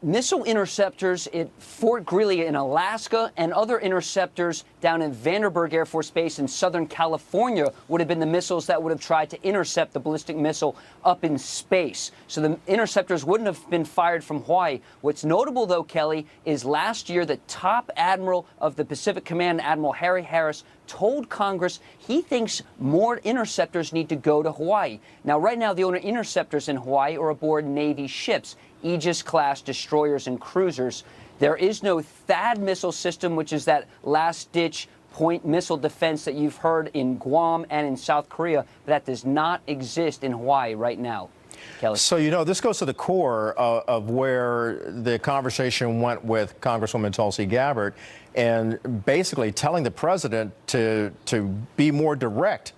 missile interceptors at Fort Greely in Alaska and other interceptors down in Vandenberg Air Force Base in Southern California would have been the missiles that would have tried to intercept the ballistic missile up in space. So the interceptors wouldn't have been fired from Hawaii. What's notable, though, Kelly, is last year the top admiral of the Pacific Command, Admiral Harry Harris, told Congress he thinks more interceptors need to go to Hawaii. Now, right now, the only interceptors in Hawaii are aboard Navy ships, Aegis-class destroyers and cruisers. There is no THAAD missile system, which is that last-ditch point missile defense that you've heard in Guam and in South Korea. That does not exist in Hawaii right now. Kelly. So, this goes to the core of where the conversation went with Congresswoman Tulsi Gabbard, and basically telling the president to be more direct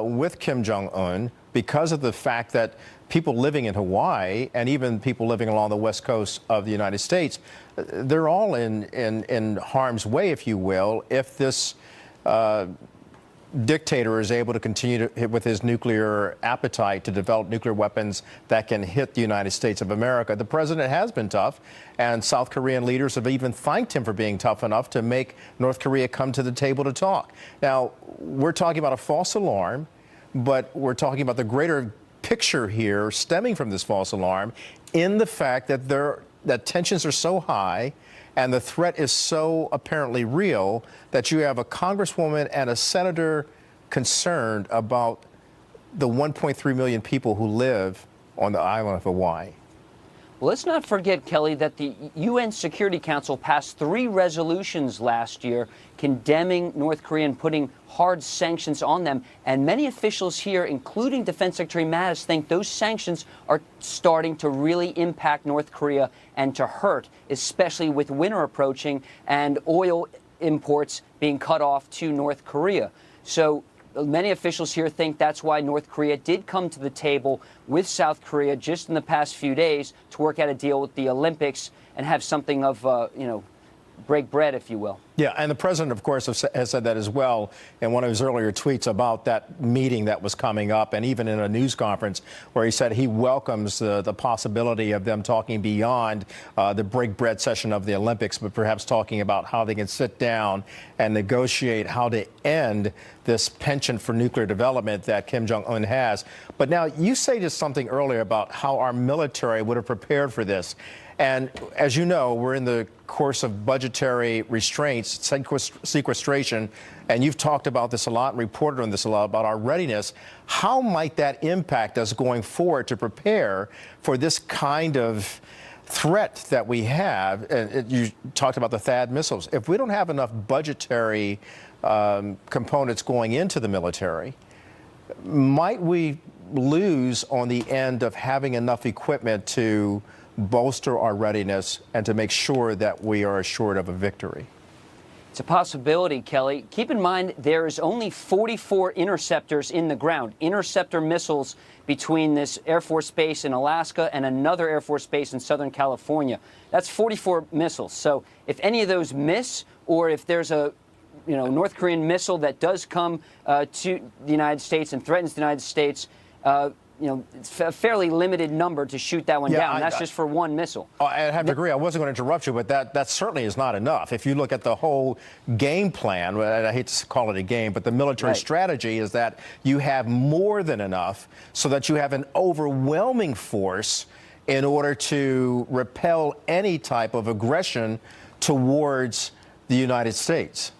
with Kim Jong-un because of the fact that people living in Hawaii and even people living along the west coast of the United States, they're all in harm's way, if you will, if this dictator is able to continue with his nuclear appetite to develop nuclear weapons that can hit the United States of America. The president has been tough, and South Korean leaders have even thanked him for being tough enough to make North Korea come to the table to talk. Now, we're talking about a false alarm, but we're talking about the greater picture here stemming from this false alarm in the fact that tensions are so high and the threat is so apparently real that you have a congresswoman and a senator concerned about the 1.3 million people who live on the island of Hawaii. Well, let's not forget, Kelly, that the UN Security Council passed 3 resolutions last year condemning North Korea and putting hard sanctions on them. And many officials here, including Defense Secretary Mattis, think those sanctions are starting to really impact North Korea and to hurt, especially with winter approaching and oil imports being cut off to North Korea. So many officials here think that's why North Korea did come to the table with South Korea just in the past few days to work out a deal with the Olympics and have something of, break bread, if you will. Yeah, and the president, of course, has said that as well in one of his earlier tweets about that meeting that was coming up, and even in a news conference where he said he welcomes the possibility of them talking beyond the break bread session of the Olympics, but perhaps talking about how they can sit down and negotiate how to end this penchant for nuclear development that Kim Jong-un has. But now you say just something earlier about how our military would have prepared for this. And as you know, we're in the course of budgetary restraints, sequestration, and you've talked about this a lot and reported on this a lot about our readiness. How might that impact us going forward to prepare for this kind of threat that we have? And you talked about the THAAD missiles. If we don't have enough budgetary components going into the military, might we lose on the end of having enough equipment to bolster our readiness and to make sure that we are assured of a victory? It's a possibility, Kelly. Keep in mind, there is only 44 interceptors in the ground, interceptor missiles between this Air Force base in Alaska and another Air Force base in Southern California. That's 44 missiles. So if any of those miss, or if there's a North Korean missile that does come to the United States and threatens the United States, it's a fairly limited number to shoot that one down. That's just for one missile. I have to agree. I wasn't going to interrupt you, but that certainly is not enough. If you look at the whole game plan, I hate to call it a game, but the military strategy is that you have more than enough so that you have an overwhelming force in order to repel any type of aggression towards the United States.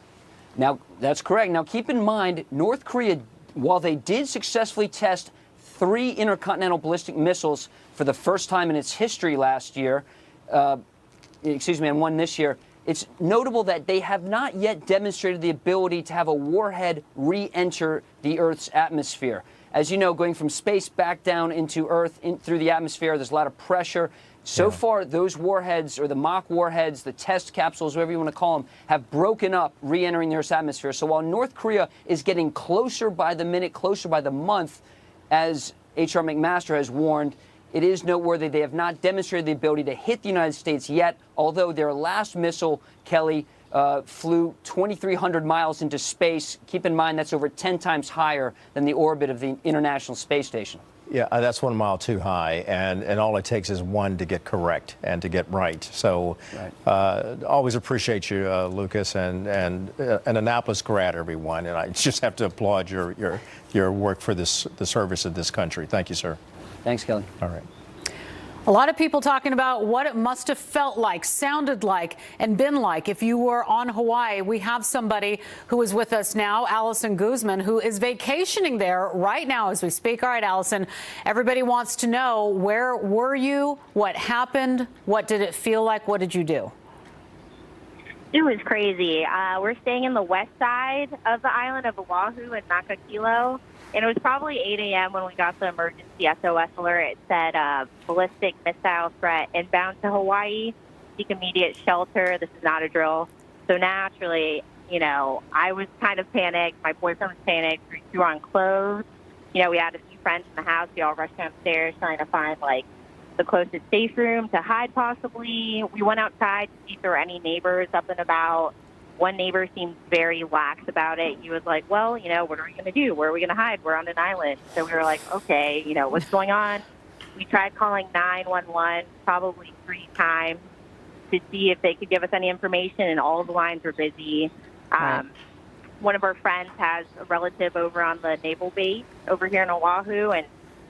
Now, that's correct. Now, keep in mind, North Korea, while they did successfully test 3 intercontinental ballistic missiles for the first time in its history last year, and one this year, it's notable that they have not yet demonstrated the ability to have a warhead re-enter the Earth's atmosphere. As you know, going from space back down into Earth, through the atmosphere, there's a lot of pressure. So far, those warheads, or the mock warheads, the test capsules, whatever you want to call them, have broken up, re-entering the Earth's atmosphere. So while North Korea is getting closer by the minute, closer by the month, as H.R. McMaster has warned, it is noteworthy they have not demonstrated the ability to hit the United States yet, although their last missile, Kelly, flew 2,300 miles into space. Keep in mind that's over 10 times higher than the orbit of the International Space Station. Yeah, that's 1 mile too high, and all it takes is one to get correct and to get right. So, always appreciate you, Lucas, and an Annapolis grad, everyone. And I just have to applaud your work for the service of this country. Thank you, sir. Thanks, Kelly. All right. A lot of people talking about what it must have felt like, sounded like, and been like if you were on Hawaii. We have somebody who is with us now, Allison Guzman, who is vacationing there right now as we speak. All right, Allison, everybody wants to know, where were you? What happened? What did it feel like? What did you do? It was crazy. We're staying in the west side of the island of Oahu in Makakilo. And it was probably 8 a.m. when we got the emergency SOS alert. It said ballistic missile threat inbound to Hawaii. Seek immediate shelter. This is not a drill. So naturally, you know, I was kind of panicked. My boyfriend was panicked. We threw on clothes. You know, we had a few friends in the house. We all rushed downstairs trying to find, like, the closest safe room to hide possibly. We went outside to see if there were any neighbors up and about. One neighbor seemed very lax about it. He was like, well, you know, what are we going to do? Where are we going to hide? We're on an island. So we were like, okay, you know, what's going on? We tried calling 911 probably 3 times to see if they could give us any information, and all the lines were busy. Right. One of our friends has a relative over on the naval base over here in Oahu, and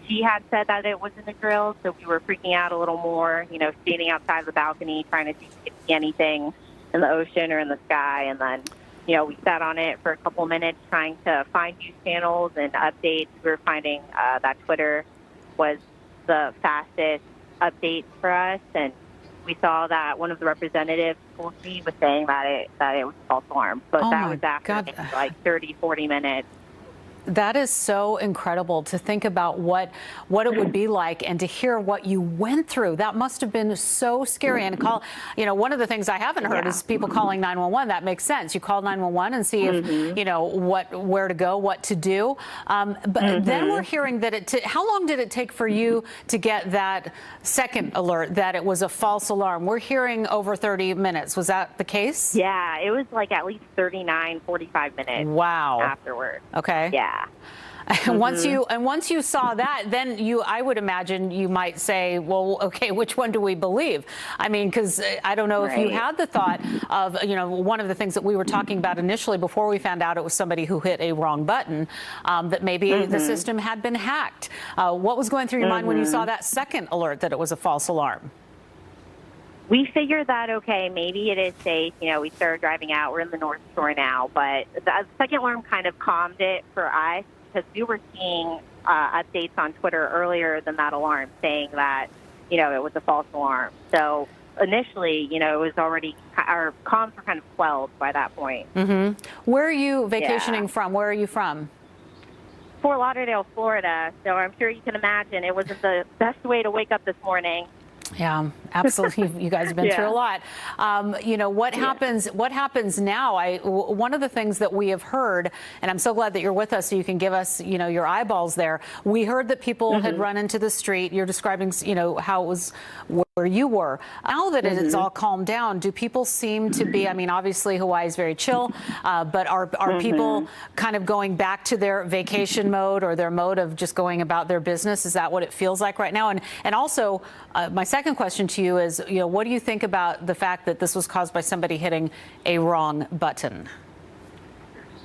she had said that it wasn't a drill, so we were freaking out a little more, you know, standing outside the balcony trying to see if we could see anything in the ocean or in the sky. And then, you know, we sat on it for a couple minutes trying to find news channels and updates. We were finding that Twitter was the fastest update for us, and we saw that one of the representatives told me was saying that it was a false alarm. But Oh that my was after God. maybe like 30, 40 minutes. That is so incredible to think about what it would be like, and to hear what you went through. That must have been so scary. And you know, one of the things I haven't heard is people calling 911. That makes sense. You call 911 and see if, you know, where to go, what to do. But then we're hearing that how long did it take for you to get that second alert that it was a false alarm? We're hearing over 30 minutes. Was that the case? Yeah, it was like at least 39, 45 minutes. Wow. Afterward. Okay. Yeah. And once you saw that, then I would imagine you might say, well, okay, which one do we believe? I mean, because I don't know if you had the thought of, you know, one of the things that we were talking about initially before we found out it was somebody who hit a wrong button, that maybe the system had been hacked. What was going through your mind when you saw that second alert that it was a false alarm? We figured that, okay, maybe it is safe. You know, we started driving out. We're in the North Shore now. But the second alarm kind of calmed it for us, because we were seeing updates on Twitter earlier than that alarm saying that, you know, it was a false alarm. So initially, you know, it was already, our comms were kind of quelled by that point. Where are you vacationing from? Where are you from? Fort Lauderdale, Florida. So I'm sure you can imagine it wasn't the best way to wake up this morning. Yeah, absolutely. You guys have been through a lot. You know, what happens now? One of the things that we have heard, and I'm so glad that you're with us so you can give us, you know, your eyeballs there. We heard that people had run into the street. You're describing, you know, how it was where you were. Now that it's all calmed down, do people seem to be, I mean, obviously Hawaii is very chill, but are people kind of going back to their vacation mode, or their mode of just going about their business? Is that what it feels like right now? And also, my second question to you is, you know, what do you think about the fact that this was caused by somebody hitting a wrong button?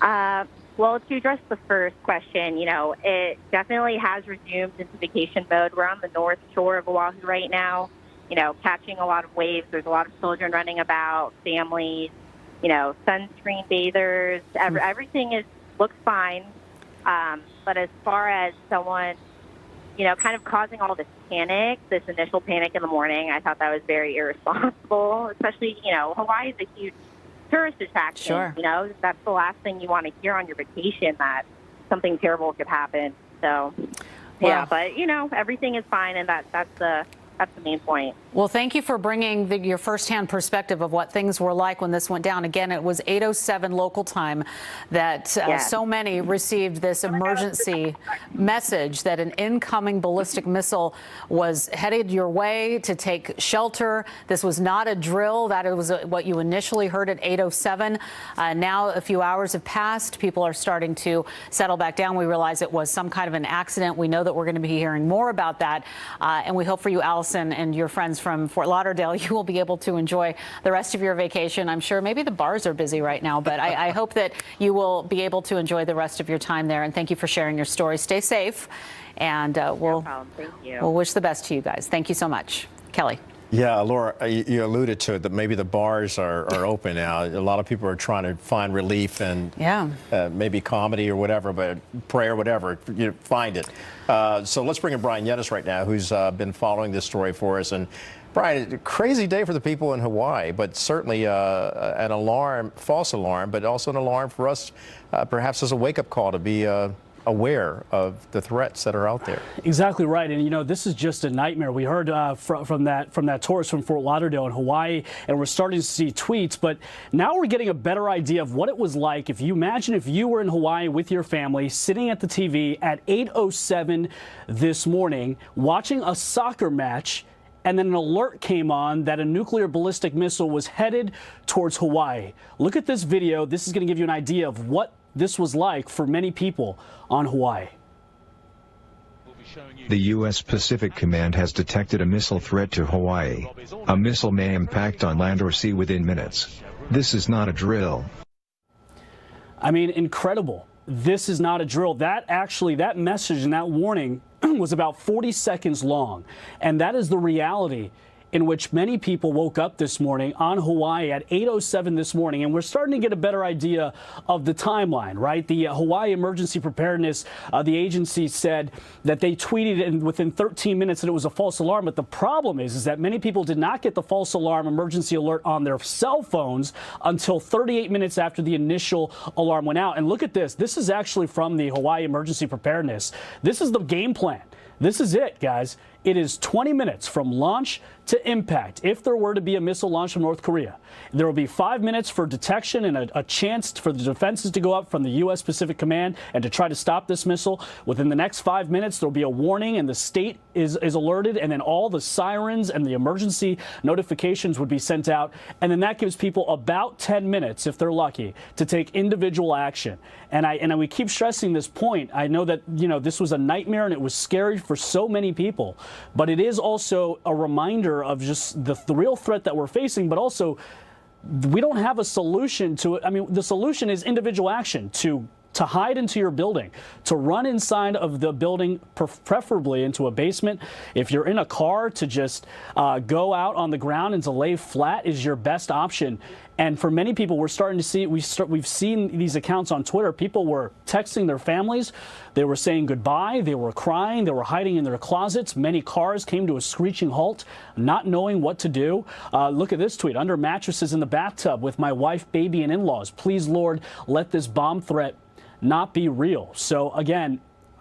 Well, to address the first question, you know, it definitely has resumed into vacation mode. We're on the North Shore of Oahu right now, you know, catching a lot of waves. There's a lot of children running about, families, you know, sunscreen bathers. Everything looks fine. But as far as someone, you know, kind of causing all this panic, this initial panic in the morning, I thought that was very irresponsible, especially, you know, Hawaii is a huge tourist attraction. Sure. You know, that's the last thing you want to hear on your vacation, that something terrible could happen. So, yeah, but, you know, everything is fine, and that's the That's the main point. Well, thank you for bringing your firsthand perspective of what things were like when this went down. Again, it was 8:07 local time that so many received this emergency message that an incoming ballistic missile was headed your way to take shelter. This was not a drill. That was what you initially heard at 8:07. Now, a few hours have passed. People are starting to settle back down. We realize it was some kind of an accident. We know that we're going to be hearing more about that. And we hope for you, Allison, and your friends from Fort Lauderdale, you will be able to enjoy the rest of your vacation. I'm sure maybe the bars are busy right now, but I hope that you will be able to enjoy the rest of your time there. And thank you for sharing your story. Stay safe, and we'll wish the best to you guys. Thank you so much. Kelly. Yeah, Laura, you alluded to it, that maybe the bars are open now. A lot of people are trying to find relief and maybe comedy or whatever, but prayer, whatever, you find it. So let's bring in Brian Yedis right now, who's been following this story for us. And Brian, crazy day for the people in Hawaii, but certainly an alarm, false alarm, but also an alarm for us, perhaps as a wake-up call to be aware of the threats that are out there. Exactly right. And, you know, this is just a nightmare. We heard from that tourist from Fort Lauderdale in Hawaii, and we're starting to see tweets. But now we're getting a better idea of what it was like if you imagine if you were in Hawaii with your family, sitting at the TV at 8:07 this morning, watching a soccer match, and then an alert came on that a nuclear ballistic missile was headed towards Hawaii. Look at this video. This is going to give you an idea of what this was like for many people on Hawaii. The U.S. Pacific Command has detected a missile threat to Hawaii. A missile may impact on land or sea within minutes. This is not a drill. I mean, incredible. This is not a drill. That message and that warning was about 40 seconds long. And that is the reality in which many people woke up this morning on Hawaii at 8:07 this morning. And we're starting to get a better idea of the timeline, right? The Hawaii Emergency Preparedness, the agency said that they tweeted within 13 minutes that it was a false alarm. But the problem is that many people did not get the false alarm emergency alert on their cell phones until 38 minutes after the initial alarm went out. And look at this. This is actually from the Hawaii Emergency Preparedness. This is the game plan. This is it, guys. It is 20 minutes from launch to impact. If there were to be a missile launch from North Korea, there will be 5 minutes for detection and a chance for the defenses to go up from the U.S. Pacific Command and to try to stop this missile. Within the next 5 minutes, there will be a warning and the state is alerted, and then all the sirens and the emergency notifications would be sent out. And then that gives people about 10 minutes, if they're lucky, to take individual action. And we keep stressing this point. I know that, you know, this was a nightmare and it was scary for so many people. But it is also a reminder of just the real threat that we're facing, but also we don't have a solution to it. I mean, the solution is individual action to hide into your building, to run inside of the building, preferably into a basement. If you're in a car, to just go out on the ground and to lay flat is your best option. And for many people, we're starting to see, we've seen these accounts on Twitter. People were texting their families. They were saying goodbye. They were crying. They were hiding in their closets. Many cars came to a screeching halt, not knowing what to do. Look at this tweet. Under mattresses in the bathtub with my wife, baby, and in-laws. Please, Lord, let this bomb threat not be real. So again,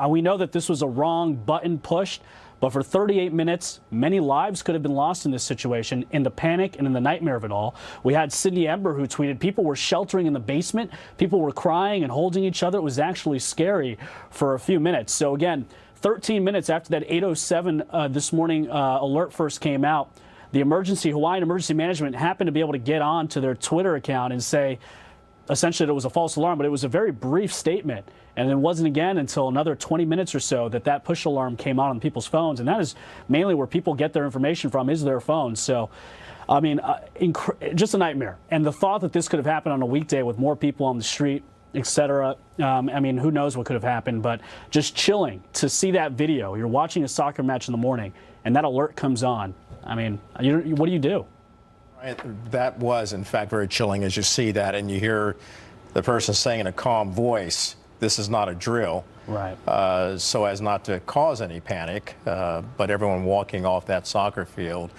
we know that this was a wrong button pushed, but for 38 minutes, many lives could have been lost in this situation, in the panic and in the nightmare of it all. We had Sydney Ember who tweeted, people were sheltering in the basement, people were crying and holding each other. It was actually scary for a few minutes. So again, 13 minutes after that 8:07 this morning alert first came out, the Hawaiian Emergency Management happened to be able to get on to their Twitter account and say, essentially, that it was a false alarm, but it was a very brief statement. And it wasn't again until another 20 minutes or so that push alarm came out on people's phones. And that is mainly where people get their information from, is their phones. So, I mean, just a nightmare. And the thought that this could have happened on a weekday with more people on the street, etc. I mean, who knows what could have happened, but just chilling to see that video. You're watching a soccer match in the morning and that alert comes on. I mean, what do you do? That was, in fact, very chilling as you see that and you hear the person saying in a calm voice, this is not a drill, right? So as not to cause any panic, but everyone walking off that soccer field,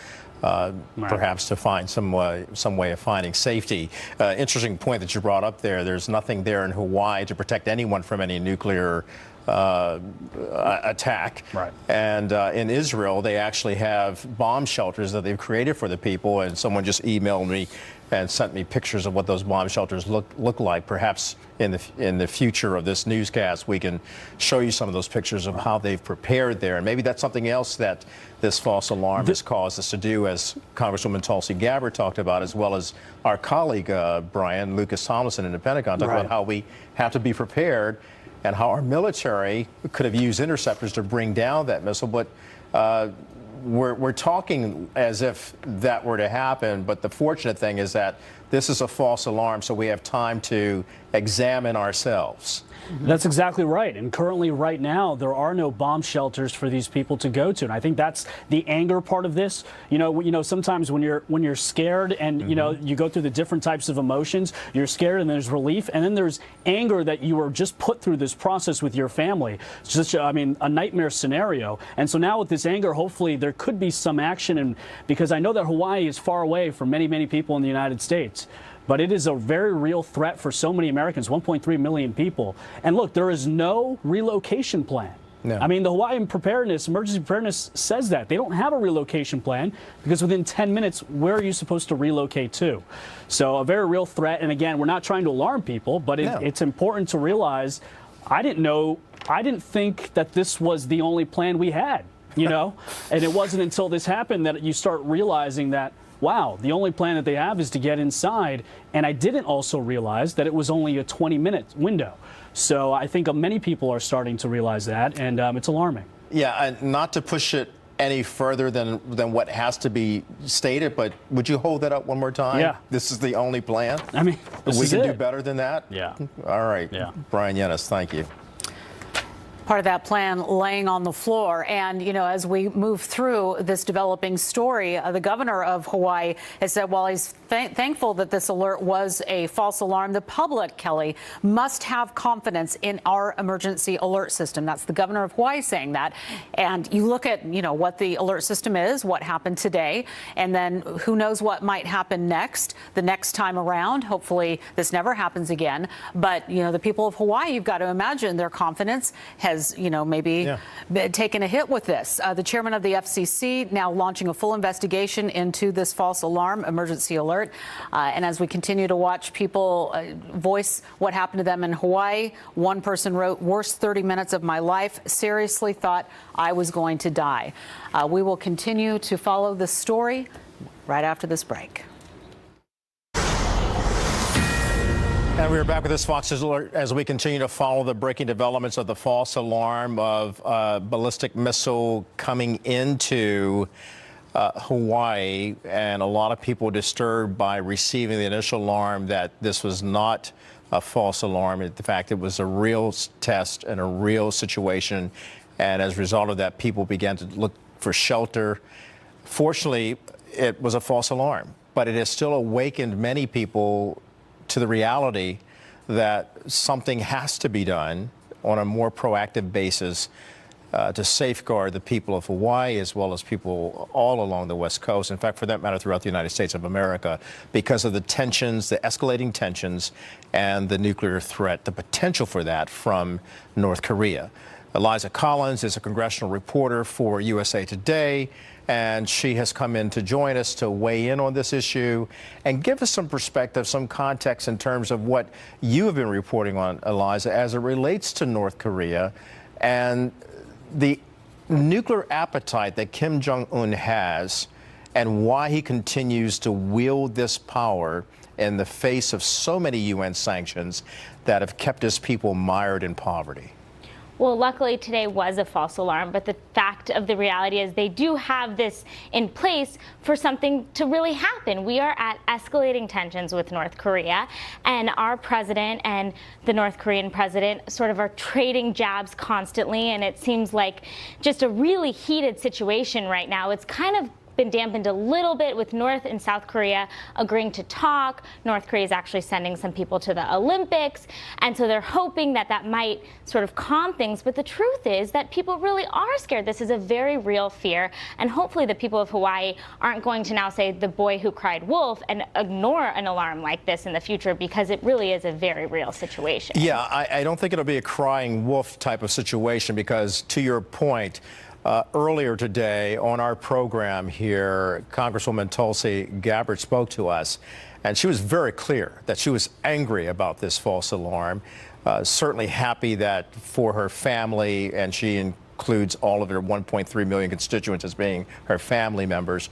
perhaps to find some way of finding safety. Interesting point that you brought up there. There's nothing there in Hawaii to protect anyone from any nuclear attack. Right. And in Israel, they actually have bomb shelters that they've created for the people. And someone just emailed me and sent me pictures of what those bomb shelters look like. Perhaps in the future of this newscast, we can show you some of those pictures of how they've prepared there. And maybe that's something else that this false alarm has caused us to do, as Congresswoman Tulsi Gabbard talked about, as well as our colleague, Brian Lucas Tomlinson in the Pentagon, talked about how we have to be prepared and how our military could have used interceptors to bring down that missile. But we're talking as if that were to happen, but the fortunate thing is that this is a false alarm, so we have time to examine ourselves. That's exactly right. And currently, right now, there are no bomb shelters for these people to go to. And I think that's the anger part of this. You know, sometimes when you're scared and you go through the different types of emotions, you're scared and there's relief, and then there's anger that you were just put through this process with your family. It's just, a nightmare scenario. And so now with this anger, hopefully there could be some action, and because I know that Hawaii is far away from many, many people in the United States. But it is a very real threat for so many Americans, 1.3 million people. And look, there is no relocation plan. No. I mean, the Hawaiian emergency preparedness says that. They don't have a relocation plan because within 10 minutes, where are you supposed to relocate to? So a very real threat. And again, we're not trying to alarm people, but it's important to realize I didn't think that this was the only plan we had, and it wasn't until this happened that you start realizing that, wow, the only plan that they have is to get inside. And I didn't also realize that it was only a 20-minute window. So I think many people are starting to realize that, and it's alarming. Yeah, and not to push it any further than what has to be stated, but would you hold that up one more time? Yeah. This is the only plan? I mean, we can do better than that? Yeah. All right. Yeah. Brian Yennis, thank you. Part of that plan laying on the floor. And, as we move through this developing story, the governor of Hawaii has said while he's thankful that this alert was a false alarm, the public, Kelly, must have confidence in our emergency alert system. That's the governor of Hawaii saying that. And you look at, what the alert system is, what happened today, and then who knows what might happen next, the next time around. Hopefully this never happens again. But, the people of Hawaii, you've got to imagine their confidence has maybe taken a hit with this. The chairman of the FCC now launching a full investigation into this false alarm emergency alert. And as we continue to watch people voice what happened to them in Hawaii, one person wrote, "Worst 30 minutes of my life. Seriously thought I was going to die." We will continue to follow this story right after this break. And we are back with this Fox News Alert as we continue to follow the breaking developments of the false alarm of ballistic missile coming into Hawaii, and a lot of people disturbed by receiving the initial alarm that this was not a false alarm. In fact, it was a real test and a real situation. And as a result of that, people began to look for shelter. Fortunately, it was a false alarm, but it has still awakened many people to the reality that something has to be done on a more proactive basis to safeguard the people of Hawaii as well as people all along the West Coast. In fact, for that matter, throughout the United States of America, because of the tensions, the escalating tensions, and the nuclear threat, the potential for that from North Korea. Eliza Collins is a congressional reporter for USA Today, and she has come in to join us to weigh in on this issue and give us some perspective, some context in terms of what you have been reporting on, Eliza, as it relates to North Korea and the nuclear appetite that Kim Jong-un has and why he continues to wield this power in the face of so many UN sanctions that have kept his people mired in poverty. Well, luckily today was a false alarm, but the fact of the reality is they do have this in place for something to really happen. We are at escalating tensions with North Korea, and our president and the North Korean president sort of are trading jabs constantly, and it seems like just a really heated situation right now. It's kind of been dampened a little bit with North and South Korea agreeing to talk. North Korea is actually sending some people to the Olympics, and so they're hoping that that might sort of calm things. But the truth is that people really are scared. This is a very real fear, and hopefully the people of Hawaii aren't going to now say the boy who cried wolf and ignore an alarm like this in the future, because it really is a very real situation. Yeah, I don't think it'll be a crying wolf type of situation, because to your point, earlier today on our program here, Congresswoman Tulsi Gabbard spoke to us, and she was very clear that she was angry about this false alarm, certainly happy that for her family, and she includes all of her 1.3 million constituents as being her family members,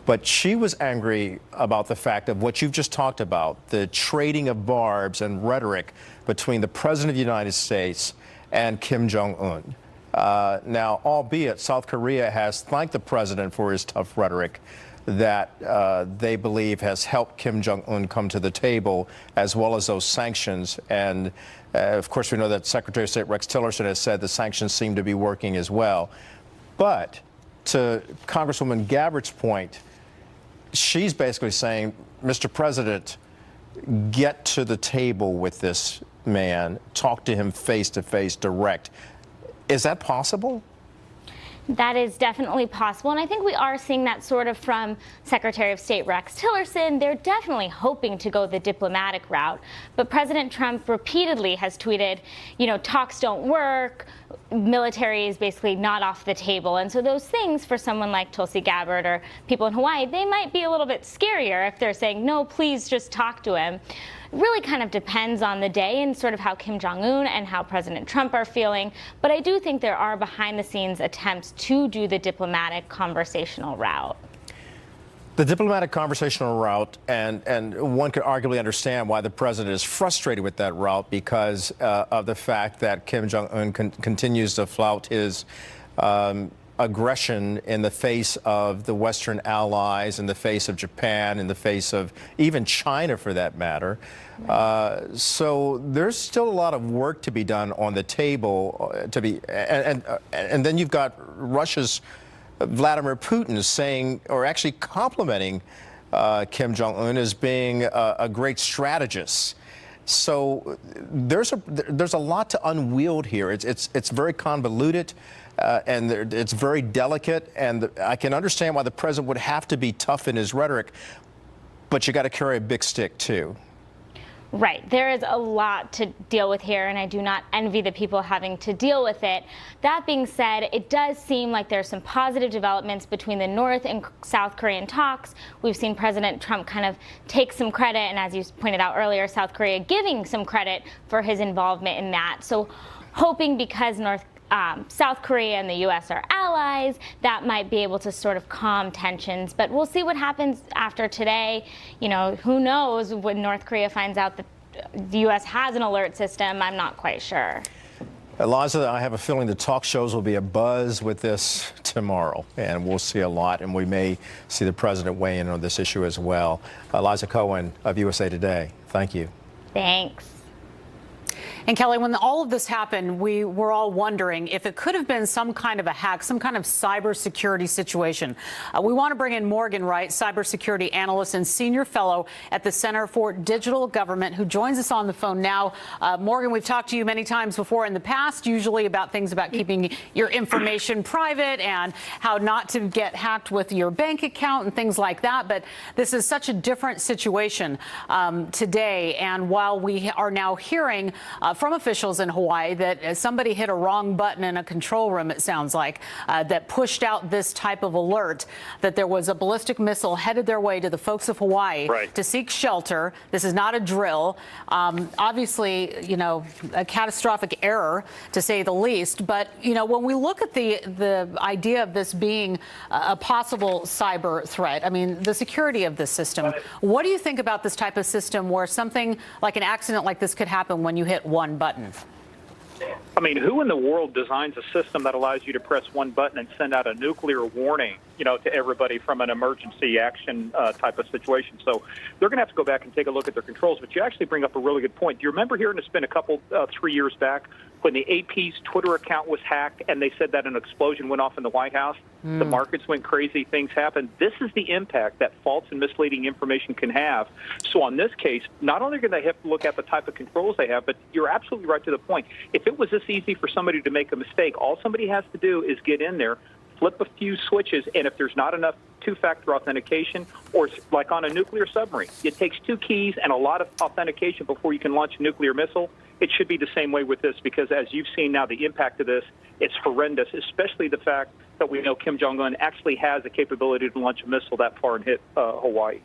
but she was angry about the fact of what you've just talked about, the trading of barbs and rhetoric between the President of the United States and Kim Jong-un. Now, albeit South Korea has thanked the president for his tough rhetoric that they believe has helped Kim Jong-un come to the table, as well as those sanctions. And of course, we know that Secretary of State Rex Tillerson has said the sanctions seem to be working as well. But to Congresswoman Gabbard's point, she's basically saying, Mr. President, get to the table with this man, talk to him face to face, direct. Is that possible? That is definitely possible, and I think we are seeing that sort of from Secretary of State Rex Tillerson. They're definitely hoping to go the diplomatic route, but President Trump repeatedly has tweeted, you know, talks don't work, military is basically not off the table, and so those things for someone like Tulsi Gabbard or people in Hawaii, they might be a little bit scarier if they're saying, no, please just talk to him. Really kind of depends on the day and sort of how Kim Jong-un and how President Trump are feeling. But I do think there are behind-the-scenes attempts to do the diplomatic conversational route. The diplomatic conversational route, and one could arguably understand why the president is frustrated with that route, because of the fact that Kim Jong-un continues to flout his aggression in the face of the Western allies, in the face of Japan, in the face of even China, for that matter. So there's still a lot of work to be done on the table and then you've got Russia's Vladimir Putin saying, or actually complimenting Kim Jong-un as being a great strategist. So there's a lot to unwield here. It's very convoluted. And it's very delicate, and I can understand why the president would have to be tough in his rhetoric, but you got to carry a big stick too. Right. There is a lot to deal with here, and I do not envy the people having to deal with it. That being said, it does seem like there's some positive developments between the North and South Korean talks. We've seen President Trump kind of take some credit, and as you pointed out earlier, South Korea giving some credit for his involvement in that. So hoping, because South Korea and the U.S. are allies, that might be able to sort of calm tensions. But we'll see what happens after today. You know, who knows when North Korea finds out that the U.S. has an alert system. I'm not quite sure. Eliza, I have a feeling the talk shows will be abuzz with this tomorrow, and we'll see a lot, and we may see the president weigh in on this issue as well. Eliza Cohen of USA Today, thank you. Thanks. And Kelly, when all of this happened, we were all wondering if it could have been some kind of a hack, some kind of cybersecurity situation. We want to bring in Morgan Wright, cybersecurity analyst and senior fellow at the Center for Digital Government, who joins us on the phone now. Morgan, we've talked to you many times before in the past, usually about things about keeping your information private and how not to get hacked with your bank account and things like that. But this is such a different situation today. And while we are now hearing from officials in Hawaii that somebody hit a wrong button in a control room, it sounds like, that pushed out this type of alert, that there was a ballistic missile headed their way to the folks of Hawaii to seek shelter. This is not a drill. Obviously, you know, a catastrophic error, to say the least. But, you know, when we look at the idea of this being a possible cyber threat, I mean, the security of this system, what do you think about this type of system where something like an accident like this could happen when you hit one button? I mean, who in the world designs a system that allows you to press one button and send out a nuclear warning to everybody from an emergency action type of situation. So they're going to have to go back and take a look at their controls. But you actually bring up a really good point. Do you remember hearing it's been a couple, 3 years back, when the AP's Twitter account was hacked and they said that an explosion went off in the White House? The markets went crazy, things happened. This is the impact that false and misleading information can have. So on this case, not only are they have to look at the type of controls they have, but you're absolutely right to the point. If it was this easy for somebody to make a mistake, all somebody has to do is get in there, flip a few switches, and if there's not enough two-factor authentication, or like on a nuclear submarine, it takes 2 keys and a lot of authentication before you can launch a nuclear missile. It should be the same way with this, because as you've seen now, the impact of this, it's horrendous, especially the fact that we know Kim Jong-un actually has the capability to launch a missile that far and hit Hawaii.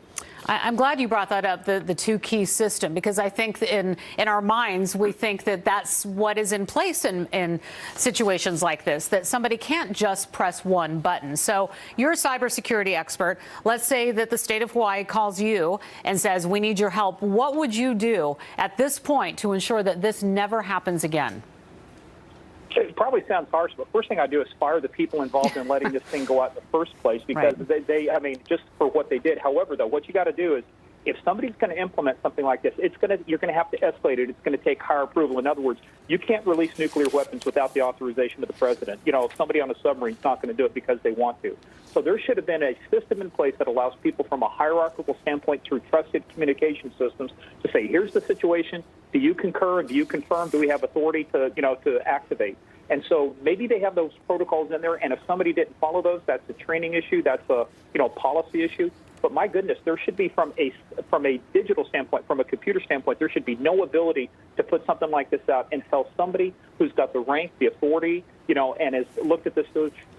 I'm glad you brought that up, the 2-key system, because I think in our minds, we think that that's what is in place in situations like this, that somebody can't just press one button. So you're a cybersecurity expert. Let's say that the state of Hawaii calls you and says, we need your help. What would you do at this point to ensure that this never happens again? It probably sounds harsh, but first thing I do is fire the people involved in letting this thing go out in the first place, because I mean, just for what they did. However, though, what you got to do is, if somebody's going to implement something like this, you're going to have to escalate it. It's going to take higher approval. In other words, you can't release nuclear weapons without the authorization of the president. If somebody on a submarine is not going to do it because they want to. So there should have been a system in place that allows people from a hierarchical standpoint through trusted communication systems to say, here's the situation. Do you concur? Do you confirm? Do we have authority to activate? And so maybe they have those protocols in there, and if somebody didn't follow those, that's a training issue, that's a policy issue. But my goodness, there should be, from a digital standpoint, from a computer standpoint, there should be no ability to put something like this out and tell somebody who's got the rank, the authority, and has looked at this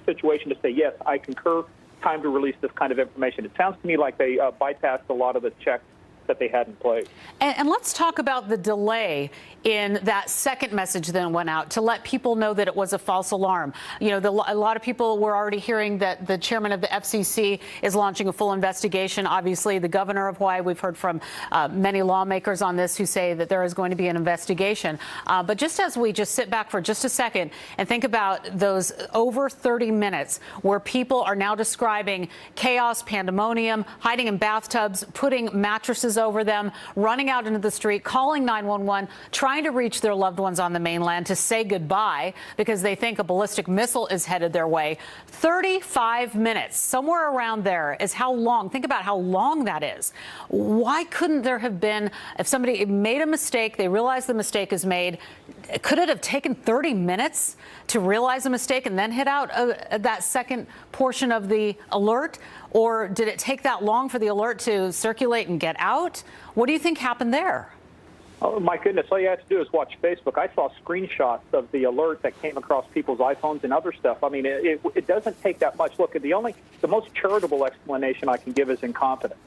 situation to say, yes, I concur, time to release this kind of information. It sounds to me like they bypassed a lot of the checks that they had in place. And let's talk about the delay in that second message that went out to let people know that it was a false alarm. A lot of people were already hearing that the chairman of the FCC is launching a full investigation. Obviously, the governor of Hawaii, we've heard from many lawmakers on this who say that there is going to be an investigation. But just as we just sit back for just a second and think about those over 30 minutes where people are now describing chaos, pandemonium, hiding in bathtubs, putting mattresses over them, running out into the street, calling 911, trying to reach their loved ones on the mainland to say goodbye because they think a ballistic missile is headed their way. 35 minutes, somewhere around there, is how long. Think about how long that is. Why couldn't there have been, if somebody made a mistake, they realized the mistake is made, could it have taken 30 minutes to realize a mistake and then hit out that second portion of the alert? Or did it take that long for the alert to circulate and get out? What do you think happened there? Oh, my goodness. All you have to do is watch Facebook. I saw screenshots of the alert that came across people's iPhones and other stuff. I mean, it doesn't take that much. Look, the most charitable explanation I can give is incompetence.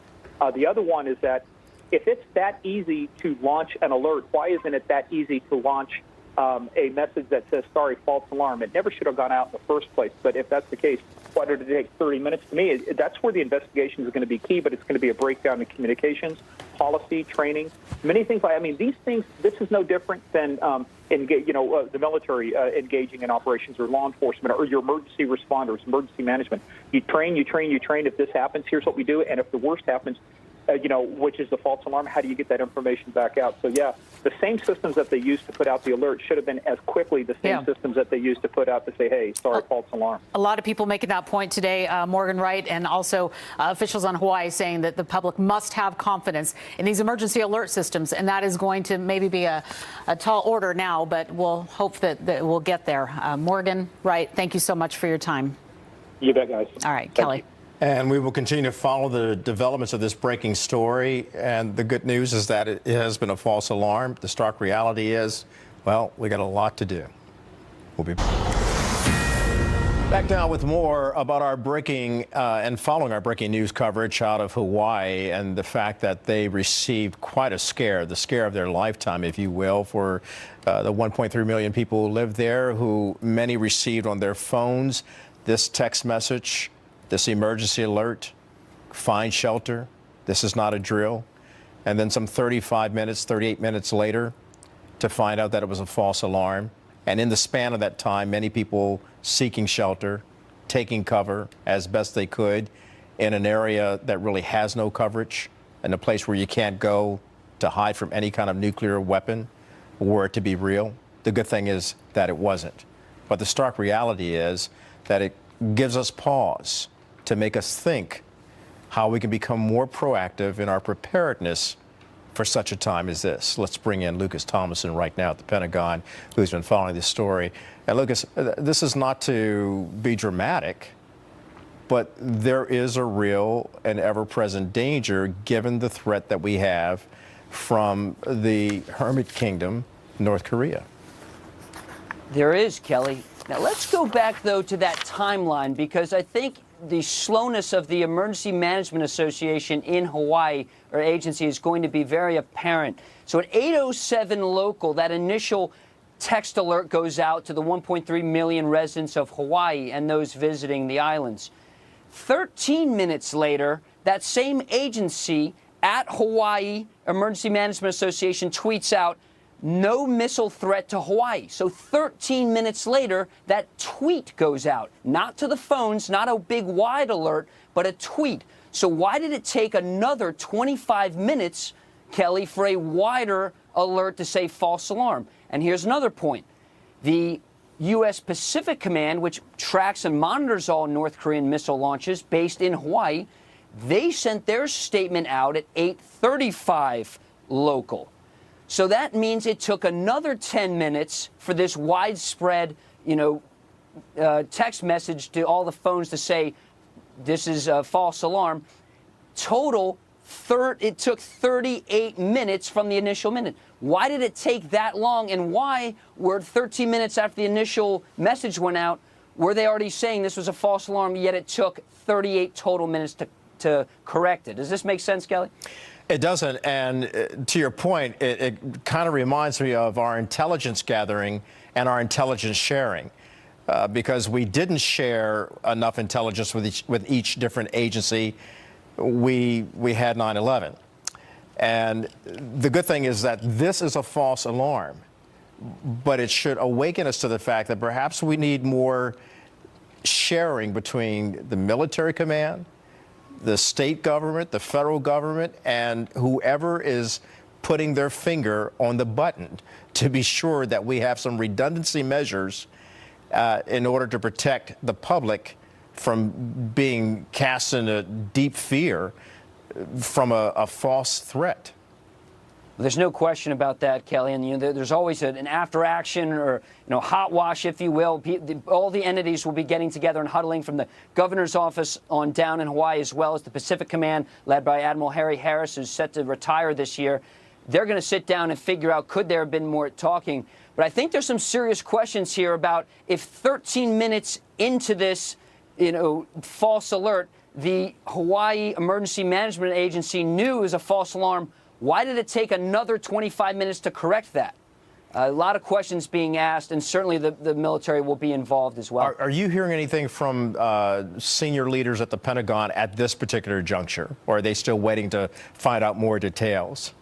The other one is that if it's that easy to launch an alert, why isn't it that easy to launch a message that says, sorry, false alarm? It never should have gone out in the first place. But if that's the case, why did it take 30 minutes? To me, that's where the investigation is going to be key, but it's going to be a breakdown in communications, policy, training, many things. I mean, these things, this is no different than the military engaging in operations, or law enforcement, or your emergency responders, emergency management. You train. If this happens, here's what we do. And if the worst happens, which is the false alarm, how do you get that information back out? So, yeah, the same systems that they used to put out the alert should have been as quickly the same systems that they used to put out to say, hey, sorry, false alarm. A lot of people making that point today, Morgan Wright, and also officials on Hawaii saying that the public must have confidence in these emergency alert systems, and that is going to maybe be a tall order now, but we'll hope that we'll get there. Morgan Wright, thank you so much for your time. You bet, guys. All right, Kelly. And we will continue to follow the developments of this breaking story. And the good news is that it has been a false alarm. The stark reality is, well, we got a lot to do. We'll be back now with more about our breaking and following our breaking news coverage out of Hawaii, and the fact that they received quite a scare, the scare of their lifetime, if you will, for the 1.3 million people who live there, who many received on their phones this text message, this emergency alert, find shelter, this is not a drill. And then some 38 minutes later, to find out that it was a false alarm. And in the span of that time, many people seeking shelter, taking cover as best they could in an area that really has no coverage, in a place where you can't go to hide from any kind of nuclear weapon, were it to be real. The good thing is that it wasn't. But the stark reality is that it gives us pause to make us think how we can become more proactive in our preparedness for such a time as this. Let's bring in Lucas Thomason right now at the Pentagon, who's been following this story. And Lucas, this is not to be dramatic, but there is a real and ever-present danger given the threat that we have from the Hermit Kingdom, North Korea. There is, Kelly. Now let's go back, though, to that timeline, because I think the slowness of the Emergency Management Association in Hawaii, or agency, is going to be very apparent. So at 8:07 local, that initial text alert goes out to the 1.3 million residents of Hawaii and those visiting the islands. 13 minutes later, that same agency at Hawaii Emergency Management Association tweets out, "No missile threat to Hawaii." So 13 minutes later, that tweet goes out, not to the phones, not a big wide alert, but a tweet. So why did it take another 25 minutes, Kelly, for a wider alert to say false alarm? And here's another point. The U.S. Pacific Command, which tracks and monitors all North Korean missile launches based in Hawaii, they sent their statement out at 8:35 local. So that means it took another 10 minutes for this widespread, text message to all the phones to say this is a false alarm. Total, it took 38 minutes from the initial minute. Why did it take that long, and why were 13 minutes after the initial message went out, were they already saying this was a false alarm, yet it took 38 total minutes to correct it? Does this make sense, Kelly? It doesn't, and to your point, it kind of reminds me of our intelligence gathering and our intelligence sharing, because we didn't share enough intelligence with each different agency. We had 9/11, and the good thing is that this is a false alarm, but it should awaken us to the fact that perhaps we need more sharing between the military command, the state government, the federal government, and whoever is putting their finger on the button to be sure that we have some redundancy measures in order to protect the public from being cast into deep fear from a false threat. There's no question about that, Kelly. And there's always an after action or hot wash, if you will. All the entities will be getting together and huddling, from the governor's office on down in Hawaii, as well as the Pacific Command, led by Admiral Harry Harris, who's set to retire this year. They're going to sit down and figure out, could there have been more talking? But I think there's some serious questions here about if 13 minutes into this, false alert, the Hawaii Emergency Management Agency knew it was a false alarm. Why did it take another 25 minutes to correct that? A lot of questions being asked, and certainly the military will be involved as well. Are you hearing anything from senior leaders at the Pentagon at this particular juncture, or are they still waiting to find out more details?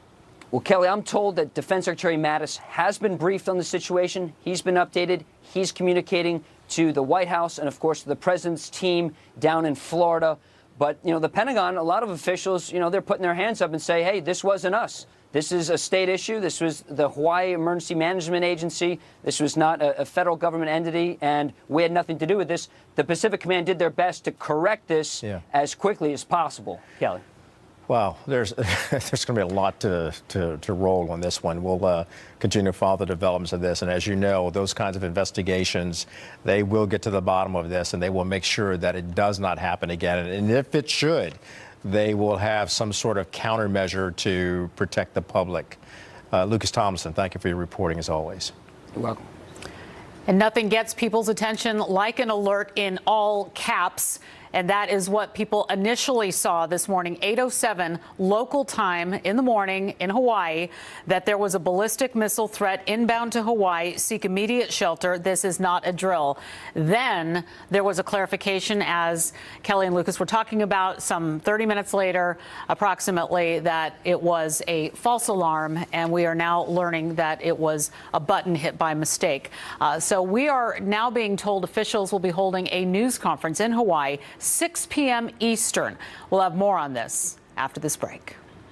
Well, Kelly, I'm told that Defense Secretary Mattis has been briefed on the situation. He's been updated. He's communicating to the White House and, of course, to the president's team down in Florida. But, the Pentagon, a lot of officials, they're putting their hands up and say, hey, this wasn't us. This is a state issue. This was the Hawaii Emergency Management Agency. This was not a federal government entity, and we had nothing to do with this. The Pacific Command did their best to correct this as quickly as possible, Kelly. Well, there's going to be a lot to roll on this one. We'll continue to follow the developments of this. And as you know, those kinds of investigations, they will get to the bottom of this, and they will make sure that it does not happen again. And if it should, they will have some sort of countermeasure to protect the public. Lucas Thomason, thank you for your reporting, as always. You're welcome. And nothing gets people's attention like an alert in all caps. And that is what people initially saw this morning, 8:07 local time in the morning in Hawaii, that there was a ballistic missile threat inbound to Hawaii. Seek immediate shelter. This is not a drill. Then there was a clarification, as Kelly and Lucas were talking about, some 30 minutes later, approximately, that it was a false alarm. And we are now learning that it was a button hit by mistake. So we are now being told officials will be holding a news conference in Hawaii, 6 p.m. Eastern. We'll have more on this after this break.